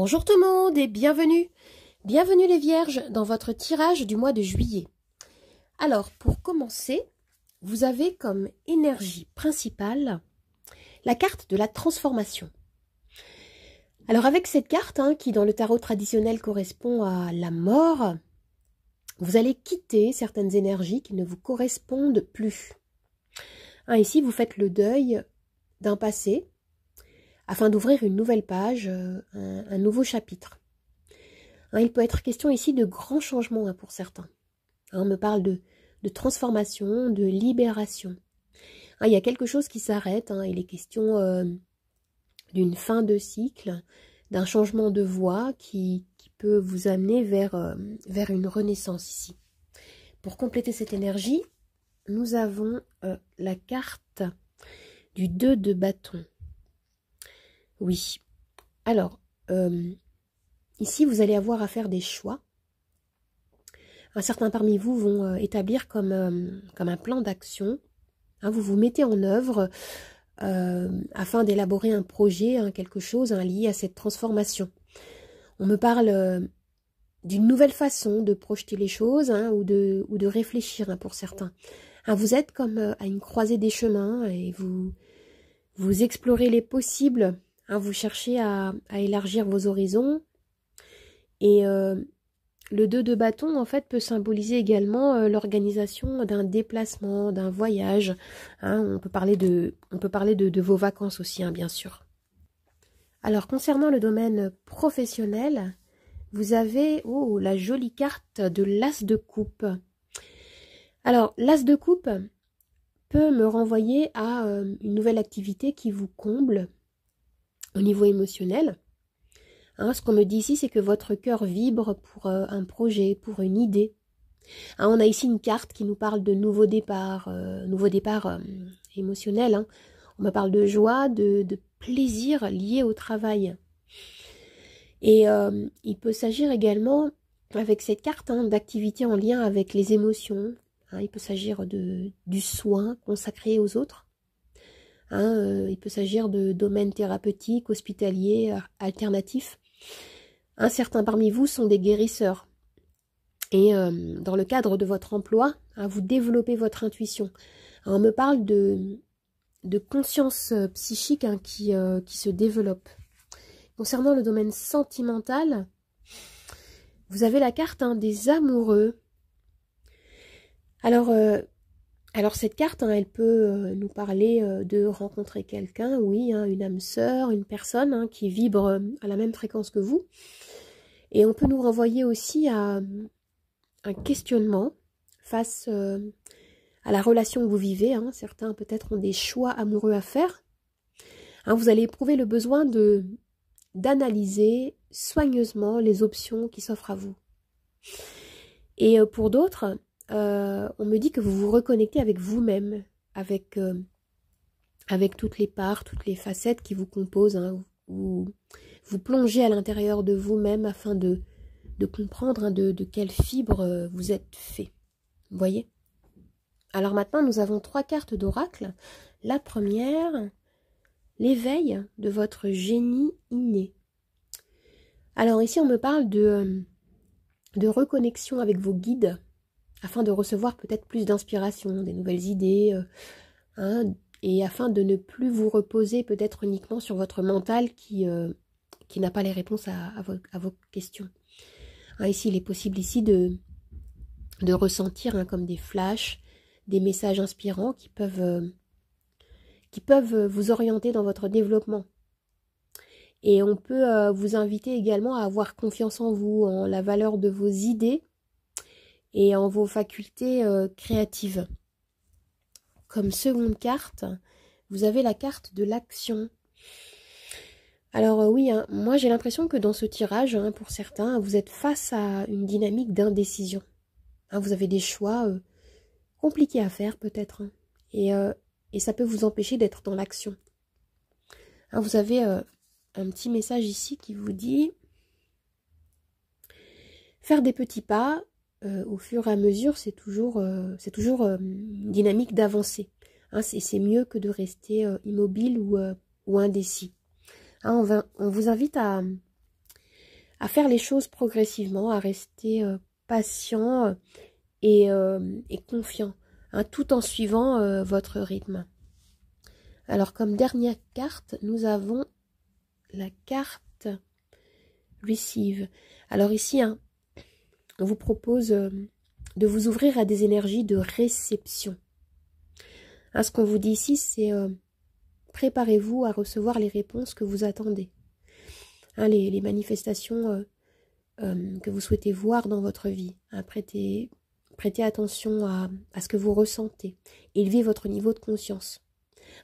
Bonjour tout le monde et bienvenue. Bienvenue les vierges dans votre tirage du mois de juillet. Alors pour commencer, vous avez comme énergie principale la carte de la transformation. Alors avec cette carte qui dans le tarot traditionnel correspond à la mort, vous allez quitter certaines énergies qui ne vous correspondent plus. Ici vous faites le deuil d'un passé afin d'ouvrir une nouvelle page, un nouveau chapitre. Il peut être question ici de grands changements pour certains. On me parle de transformation, de libération. Il y a quelque chose qui s'arrête, il est question d'une fin de cycle, d'un changement de voie qui peut vous amener vers une renaissance ici. Pour compléter cette énergie, nous avons la carte du 2 de bâton. Oui. Alors, ici, vous allez avoir à faire des choix. Certains parmi vous vont établir comme un plan d'action. Vous vous mettez en œuvre afin d'élaborer un projet, quelque chose lié à cette transformation. On me parle d'une nouvelle façon de projeter les choses ou de réfléchir pour certains. Vous êtes comme à une croisée des chemins et vous explorez les possibles. Vous cherchez à élargir vos horizons. Et le 2 de bâton, en fait, peut symboliser également l'organisation d'un déplacement, d'un voyage. On peut parler de vos vacances aussi, bien sûr. Alors, concernant le domaine professionnel, vous avez la jolie carte de l'As de coupe. Alors, l'As de coupe peut me renvoyer à une nouvelle activité qui vous comble au niveau émotionnel. Ce qu'on me dit ici, c'est que votre cœur vibre pour un projet, pour une idée. On a ici une carte qui nous parle de nouveau départ émotionnel. On me parle de joie, de plaisir lié au travail. Et il peut s'agir également, avec cette carte, d'activités en lien avec les émotions. Il peut s'agir du soin consacré aux autres. Il peut s'agir de domaines thérapeutiques, hospitaliers, alternatifs. Certains parmi vous sont des guérisseurs. Et dans le cadre de votre emploi, vous développez votre intuition. On me parle de conscience psychique qui se développe. Concernant le domaine sentimental, vous avez la carte des amoureux. Alors cette carte, elle peut nous parler de rencontrer quelqu'un, oui, une âme sœur, une personne qui vibre à la même fréquence que vous. Et on peut nous renvoyer aussi à un questionnement face à la relation que vous vivez. Certains peut-être ont des choix amoureux à faire. Vous allez éprouver le besoin d'analyser soigneusement les options qui s'offrent à vous. Et pour d'autres, on me dit que vous vous reconnectez avec vous-même, avec toutes les parts, toutes les facettes qui vous composent. Vous plongez à l'intérieur de vous-même afin de comprendre de quelle fibre vous êtes fait. Vous voyez? Alors maintenant, nous avons 3 cartes d'oracle. La première, l'éveil de votre génie inné. Alors ici, on me parle de reconnexion avec vos guides, afin de recevoir peut-être plus d'inspiration, des nouvelles idées, et afin de ne plus vous reposer peut-être uniquement sur votre mental qui n'a pas les réponses à vos questions. Ici, il est possible ici de ressentir comme des flashs, des messages inspirants qui peuvent vous orienter dans votre développement. Et on peut vous inviter également à avoir confiance en vous, en la valeur de vos idées, et en vos facultés créatives. Comme seconde carte, vous avez la carte de l'action. Alors oui, moi j'ai l'impression que dans ce tirage, pour certains, vous êtes face à une dynamique d'indécision. Vous avez des choix compliqués à faire peut-être, et ça peut vous empêcher d'être dans l'action. Vous avez un petit message ici qui vous dit faire des petits pas. Au fur et à mesure, c'est toujours une dynamique d'avancer. C'est mieux que de rester immobile ou indécis. On vous invite à à faire les choses progressivement, à rester patient et confiant, hein, tout en suivant votre rythme. Alors comme dernière carte, nous avons la carte Receive. Alors ici, hein, on vous propose de vous ouvrir à des énergies de réception. Hein, ce qu'on vous dit ici, c'est préparez-vous à recevoir les réponses que vous attendez. Hein, les manifestations que vous souhaitez voir dans votre vie. Hein, prêtez attention à ce que vous ressentez. Élevez votre niveau de conscience.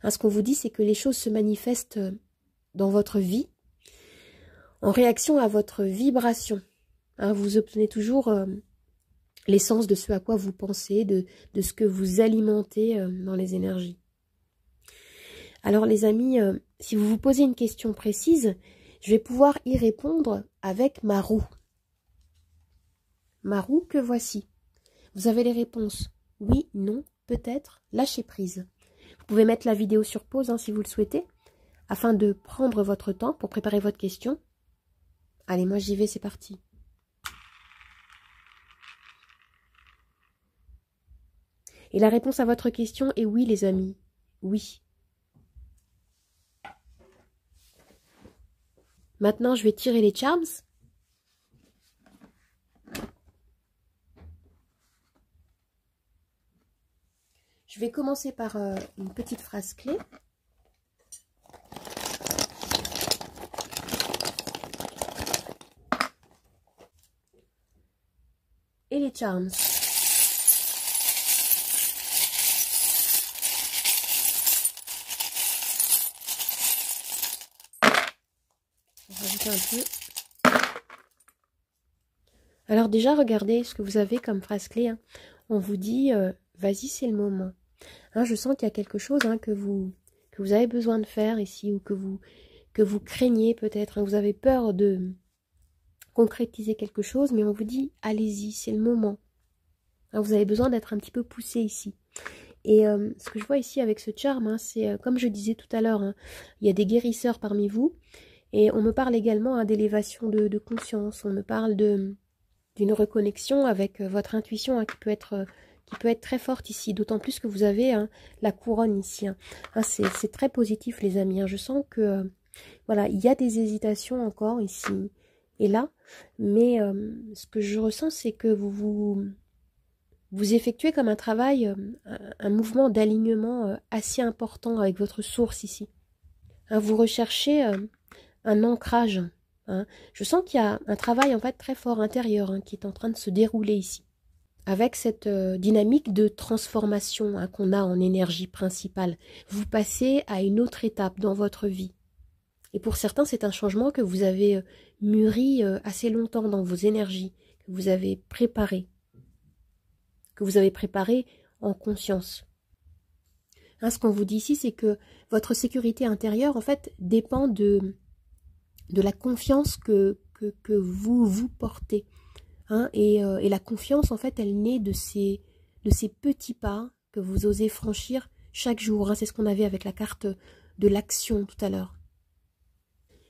Hein, ce qu'on vous dit, c'est que les choses se manifestent dans votre vie en réaction à votre vibration. Hein, vous obtenez toujours l'essence de ce à quoi vous pensez, de ce que vous alimentez dans les énergies. Alors les amis, si vous vous posez une question précise, je vais pouvoir y répondre avec ma roue. Ma roue que voici. Vous avez les réponses oui, non, peut-être, lâchez prise. Vous pouvez mettre la vidéo sur pause hein, si vous le souhaitez, afin de prendre votre temps pour préparer votre question. Allez, moi j'y vais, c'est parti. Et la réponse à votre question est oui, les amis. Oui. Maintenant, je vais tirer les charms. Je vais commencer par une petite phrase clé. Et les charms. On va rajouter un peu. Alors déjà, regardez ce que vous avez comme phrase clé. Hein. On vous dit, vas-y, c'est le moment. Hein, je sens qu'il y a quelque chose hein, que vous avez besoin de faire ici, ou que vous craignez peut-être. Hein, vous avez peur de concrétiser quelque chose, mais on vous dit, allez-y, c'est le moment. Hein, vous avez besoin d'être un petit peu poussé ici. Et ce que je vois ici avec ce charme, hein, c'est comme je disais tout à l'heure, hein, il y a des guérisseurs parmi vous, et on me parle également hein, d'élévation de conscience, on me parle d'une reconnexion avec votre intuition hein, qui peut être très forte ici, d'autant plus que vous avez hein, la couronne ici. Hein. Hein, c'est très positif les amis, hein. Je sens que voilà, il y a des hésitations encore ici et là, mais ce que je ressens c'est que vous effectuez comme un travail, un mouvement d'alignement assez important avec votre source ici. Hein, vous recherchez un ancrage. Hein. Je sens qu'il y a un travail en fait très fort intérieur hein, qui est en train de se dérouler ici. Avec cette dynamique de transformation hein, qu'on a en énergie principale. Vous passez à une autre étape dans votre vie. Et pour certains, c'est un changement que vous avez mûri assez longtemps dans vos énergies, que vous avez préparé. Que vous avez préparé en conscience. Hein, ce qu'on vous dit ici, c'est que votre sécurité intérieure, en fait, dépend de la confiance que vous portez. Hein, et la confiance, en fait, elle naît de ces petits pas que vous osez franchir chaque jour. Hein, c'est ce qu'on avait avec la carte de l'action tout à l'heure.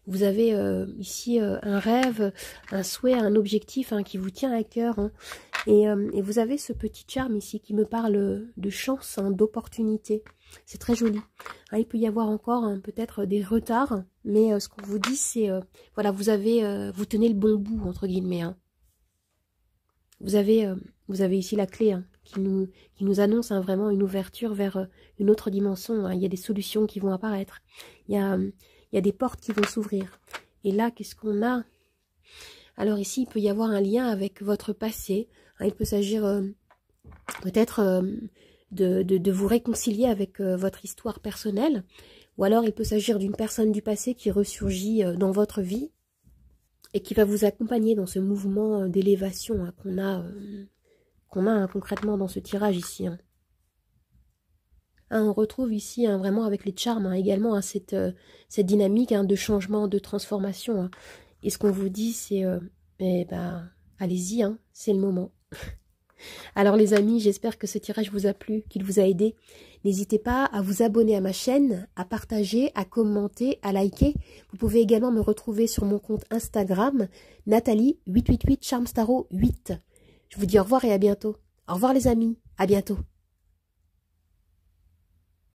Vous avez ici un rêve, un souhait, un objectif hein, qui vous tient à cœur. Hein, et vous avez ce petit charme ici qui me parle de chance, hein, d'opportunité. C'est très joli. Hein, il peut y avoir encore hein, peut-être des retards, mais ce qu'on vous dit, c'est voilà, vous tenez le bon bout entre guillemets. Hein. Vous avez ici la clé hein, qui nous annonce hein, vraiment une ouverture vers une autre dimension. Hein. Il y a des solutions qui vont apparaître. Il y a des portes qui vont s'ouvrir. Et là, qu'est-ce qu'on a? Alors ici, il peut y avoir un lien avec votre passé. Hein. Il peut s'agir peut-être de vous réconcilier avec votre histoire personnelle. Ou alors, il peut s'agir d'une personne du passé qui ressurgit dans votre vie. Et qui va vous accompagner dans ce mouvement d'élévation hein, qu'on a hein, concrètement dans ce tirage ici. Hein. Hein, on retrouve ici hein, vraiment avec les charmes hein, également hein, cette dynamique hein, de changement, de transformation. Hein. Et ce qu'on vous dit, c'est allez-y, hein, c'est le moment. Alors les amis, j'espère que ce tirage vous a plu, qu'il vous a aidé. N'hésitez pas à vous abonner à ma chaîne, à partager, à commenter, à liker. Vous pouvez également me retrouver sur mon compte Instagram, Nathalie888 Charmstaro 8. Je vous dis au revoir et à bientôt. Au revoir les amis, à bientôt.